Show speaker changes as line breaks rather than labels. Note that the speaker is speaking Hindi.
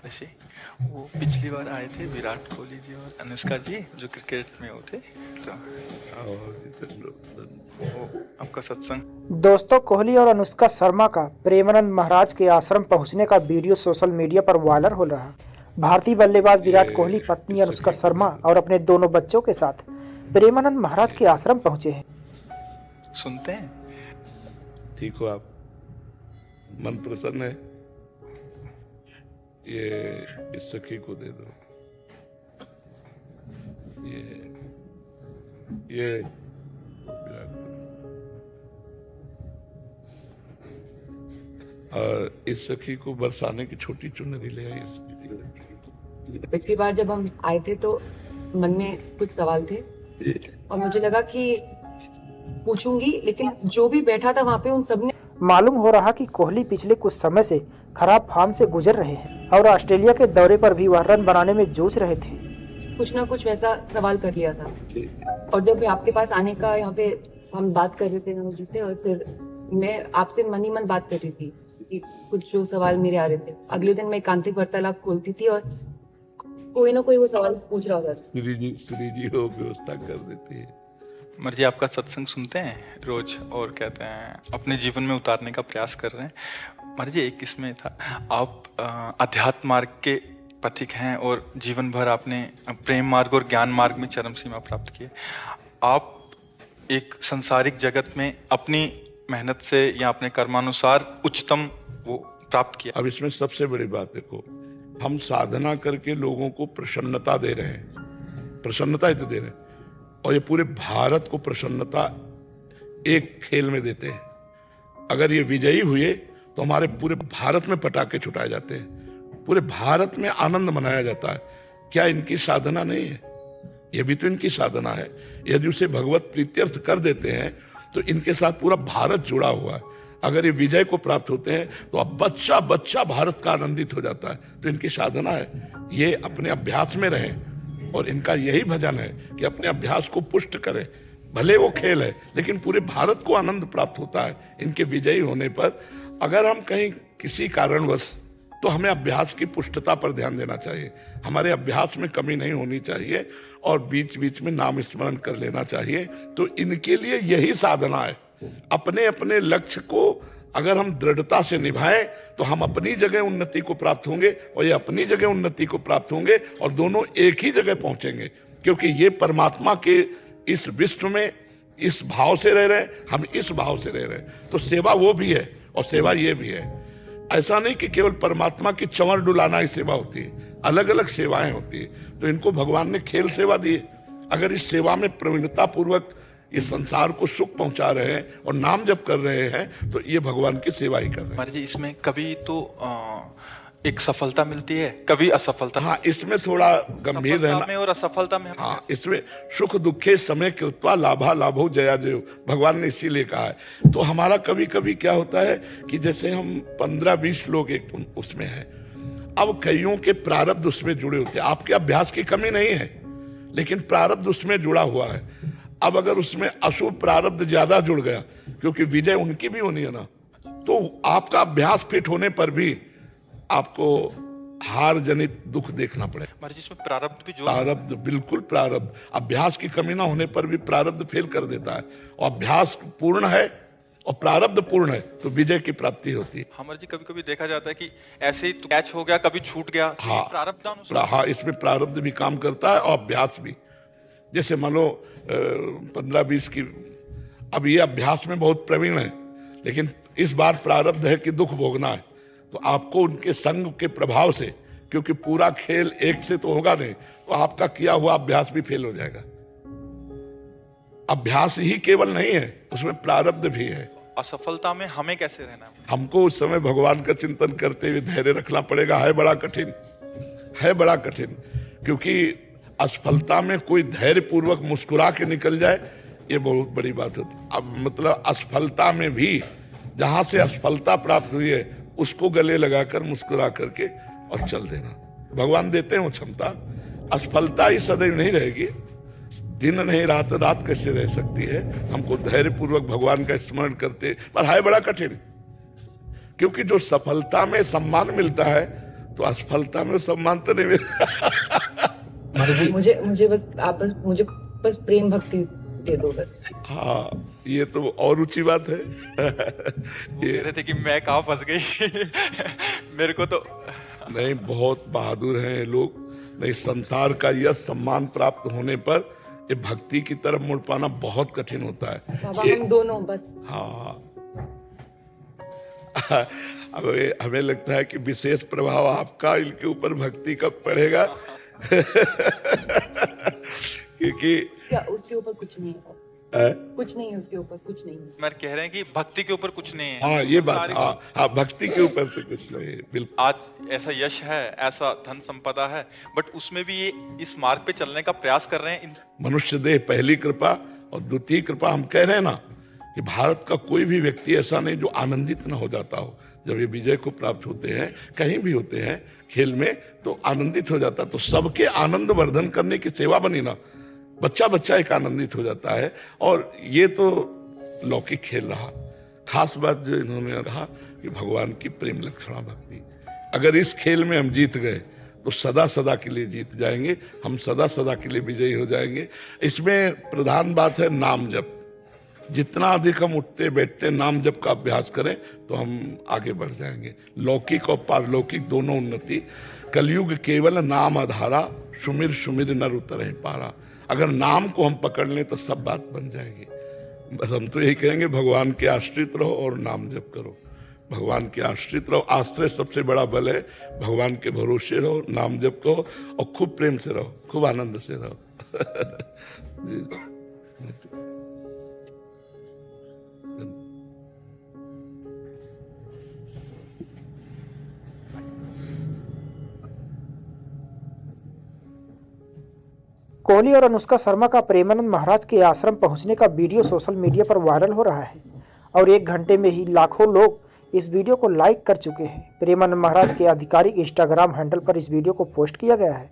वैसे वो पिछली बार आए थे विराट कोहली जी और अनुष्का जी जो क्रिकेट में होते तो वो आपका सत्संग।
दोस्तों, कोहली और अनुष्का शर्मा का प्रेमानंद महाराज के आश्रम पहुंचने का वीडियो सोशल मीडिया पर वायरल हो रहा है। भारतीय बल्लेबाज विराट कोहली पत्नी अनुष्का शर्मा और अपने दोनों बच्चों के साथ प्रेमानंद महाराज के आश्रम पहुंचे हैं।
सुनते हैं।
ठीक हो आप? मन प्रसन्न है? ये इस सखी को दे दो। ये और इस सखी को बरसाने की छोटी चुनरी ले आई।
पिछली बार जब हम आए थे तो मन में कुछ सवाल थे और मुझे लगा कि पूछूंगी, लेकिन जो भी बैठा था वहाँ पे उन सब ने
मालूम हो रहा कि कोहली पिछले कुछ समय से खराब फॉर्म से गुजर रहे हैं और ऑस्ट्रेलिया के दौरे पर भी वह रन बनाने में जूझ रहे थे।
कुछ ना कुछ वैसा सवाल कर लिया था। और जब आपके पास आने का यहाँ पे हम बात कर रहे थे नमो जी से, और फिर मैं आपसे मन ही मन बात कर रही थी कि कुछ जो सवाल मेरे आ रहे थे। अगले दिन मैं एकांतिक वार्तालाप खोलती थी और कोई ना कोई वो सवाल पूछ रहा होता था।
श्री जी हो व्यवस्था कर देती है।
मर्जी आपका सत्संग सुनते हैं रोज और कहते हैं अपने जीवन में उतारने का प्रयास कर रहे हैं। मर्जी एक इसमें था, आप अध्यात्म मार्ग के पथिक हैं और जीवन भर आपने प्रेम मार्ग और ज्ञान मार्ग में चरम सीमा प्राप्त की है। आप एक संसारिक जगत में अपनी मेहनत से या अपने कर्मानुसार उच्चतम वो प्राप्त किया।
अब इसमें सबसे बड़ी बात देखो, हम साधना करके लोगों को प्रसन्नता दे रहे हैं, प्रसन्नता ही तो दे रहे हैं, और ये पूरे भारत को प्रसन्नता एक खेल में देते हैं। अगर ये विजयी हुए तो हमारे पूरे भारत में पटाखे छुटाए जाते हैं, पूरे भारत में आनंद मनाया जाता है। क्या इनकी साधना नहीं है? ये भी तो इनकी साधना है। यदि उसे भगवत प्रीत्यर्थ कर देते हैं तो इनके साथ पूरा भारत जुड़ा हुआ है। अगर ये विजय को प्राप्त होते हैं तो अब बच्चा बच्चा भारत का आनंदित हो जाता है। तो इनकी साधना है, ये अपने अभ्यास में रहें और इनका यही भजन है कि अपने अभ्यास को पुष्ट करें। भले वो खेल है लेकिन पूरे भारत को आनंद प्राप्त होता है इनके विजयी होने पर। अगर हम कहीं किसी कारणवश, तो हमें अभ्यास की पुष्टता पर ध्यान देना चाहिए। हमारे अभ्यास में कमी नहीं होनी चाहिए और बीच बीच में नाम स्मरण कर लेना चाहिए। तो इनके लिए यही साधना है। अपने अपने लक्ष्य को अगर हम दृढ़ता से निभाएं तो हम अपनी जगह उन्नति को प्राप्त होंगे और ये अपनी जगह उन्नति को प्राप्त होंगे और दोनों एक ही जगह पहुंचेंगे, क्योंकि ये परमात्मा के इस विश्व में इस भाव से रह रहे हैं, हम इस भाव से रह रहे हैं। तो सेवा वो भी है और सेवा ये भी है। ऐसा नहीं कि केवल परमात्मा की चंवर डुलाना ही सेवा होती है, अलग अलग सेवाएं होती है। तो इनको भगवान ने खेल सेवा दी है। अगर इस सेवा में प्रवीणता पूर्वक इस संसार को सुख पहुंचा रहे हैं और नाम जप कर रहे हैं तो ये भगवान की सेवा ही कर रहे हैं।
मर्जी इसमें कभी तो एक सफलता मिलती है, कभी असफलता।
हाँ, इसमें थोड़ा गंभीर रहना
में और असफलता में।
हाँ, इसमें सुख दुखे समय कृत्वा लाभा लाभो जया जयो, भगवान ने इसीलिए कहा है। तो हमारा कभी कभी क्या होता है कि जैसे हम 15-20 लोग एक उसमें हैं, अब कईयों के प्रारब्ध उसमें जुड़े होते हैं। आपके अभ्यास की कमी नहीं है लेकिन प्रारब्ध उसमें जुड़ा हुआ है। अब अगर उसमें अशुभ प्रारब्ध ज्यादा जुड़ गया, क्योंकि विजय उनकी भी होनी है ना, तो आपका अभ्यास फिट होने पर भी आपको हार जनित दुख देखना पड़ेगा।
जिसमें प्रारब्ध भी जो
प्रारब्ध, बिल्कुल प्रारब्ध, अभ्यास की कमी ना होने पर भी प्रारब्ध फेल कर देता है। और अभ्यास पूर्ण है और प्रारब्ध पूर्ण है तो विजय की प्राप्ति होती है।
हमारे जी कभी कभी देखा जाता है कि ऐसे ही कैच हो गया, कभी छूट गया।
हाँ,
प्रारब्ध।
हाँ, इसमें प्रारब्ध भी काम करता है और अभ्यास भी। जैसे मान लो 15-20 की, अब ये अभ्यास में बहुत प्रवीण है लेकिन इस बार प्रारब्ध है कि दुख भोगना है, तो आपको उनके संग के प्रभाव से, क्योंकि पूरा खेल एक से तो होगा नहीं, तो आपका किया हुआ अभ्यास भी फेल हो जाएगा। अभ्यास ही केवल नहीं है, उसमें प्रारब्ध भी है।
असफलता में हमें कैसे रहना है?
हमको उस समय भगवान का चिंतन करते हुए धैर्य रखना पड़ेगा। है बड़ा कठिन, है बड़ा कठिन, क्योंकि असफलता में कोई धैर्य पूर्वक मुस्कुरा के निकल जाए, ये बहुत बड़ी बात होती है। अब मतलब असफलता में भी जहां से असफलता प्राप्त हुई है उसको गले लगाकर मुस्कुरा करके और चल देना। भगवान देते हैं वो क्षमता। असफलता ही सदैव नहीं रहेगी, दिन नहीं रात, रात कैसे रह सकती है। हमको धैर्य पूर्वक भगवान का स्मरण करते, पर है बड़ा कठिन, क्योंकि जो सफलता में सम्मान मिलता है तो असफलता में सम्मान तो नहीं मिला।
मुझे बस आप बस मुझे बस प्रेम भक्ति दे दो बस।
हाँ, ये तो और ऊंची बात है।
वो कह रहे थे कि मैं कहाँ फंस गई। मेरे को तो
नहीं, बहुत बहादुर हैं ये लोग। नहीं, संसार का यह सम्मान प्राप्त होने पर ये भक्ति की तरफ मुड़ पाना बहुत कठिन होता है।
बाबा हम दोनों बस।
हाँ। अब हमें लगता है कि विशेष प्रभाव आपका इनके ऊपर भक्ति कब पड़ेगा। क्योंकि
क्या उसके ऊपर कुछ नहीं है, कुछ नहीं है उसके ऊपर, कुछ नहीं है।
मैं कह रहे हैं कि भक्ति के ऊपर कुछ नहीं है।
हाँ, ये बात, हाँ, भक्ति के ऊपर तो कुछ नहीं है, बिल्कुल।
आज ऐसा यश है, ऐसा धन संपदा है, बट उसमें भी ये इस मार्ग पे चलने का प्रयास कर रहे हैं।
मनुष्य देह पहली कृपा और द्वितीय कृपा। हम कह रहे हैं ना कि भारत का कोई भी व्यक्ति ऐसा नहीं जो आनंदित न हो जाता हो जब ये विजय को प्राप्त होते हैं, कहीं भी होते हैं खेल में, तो आनंदित हो जाता। तो सबके आनंद वर्धन करने की सेवा बनी ना, बच्चा बच्चा एक आनंदित हो जाता है। और ये तो लौकिक खेल रहा। खास बात जो इन्होंने कहा कि भगवान की प्रेम लक्षणा भक्ति, अगर इस खेल में हम जीत गए तो सदा सदा के लिए जीत जाएंगे, हम सदा सदा के लिए विजयी हो जाएंगे। इसमें प्रधान बात है नाम जप। जितना अधिक हम उठते बैठते नाम जप का अभ्यास करें तो हम आगे बढ़ जाएंगे। लौकिक और पारलौकिक दोनों उन्नति। कलयुग केवल नाम आधारा, सुमिर सुमिर नर उतरे पारा। अगर नाम को हम पकड़ लें तो सब बात बन जाएगी। बस हम तो यही कहेंगे, भगवान के आश्रित रहो और नाम जप करो। भगवान के आश्रित रहो, आश्रय सबसे बड़ा बल है। भगवान के भरोसे रहो, नाम जप करो और खूब प्रेम से रहो, खूब आनंद से रहो।
कोहली और अनुष्का शर्मा का प्रेमानंद महाराज के आश्रम पहुंचने का वीडियो सोशल मीडिया पर वायरल हो रहा है और 1 घंटे में ही लाखों लोग इस वीडियो को लाइक कर चुके हैं। प्रेमानंद महाराज के आधिकारिक इंस्टाग्राम हैंडल पर इस वीडियो को पोस्ट किया गया है।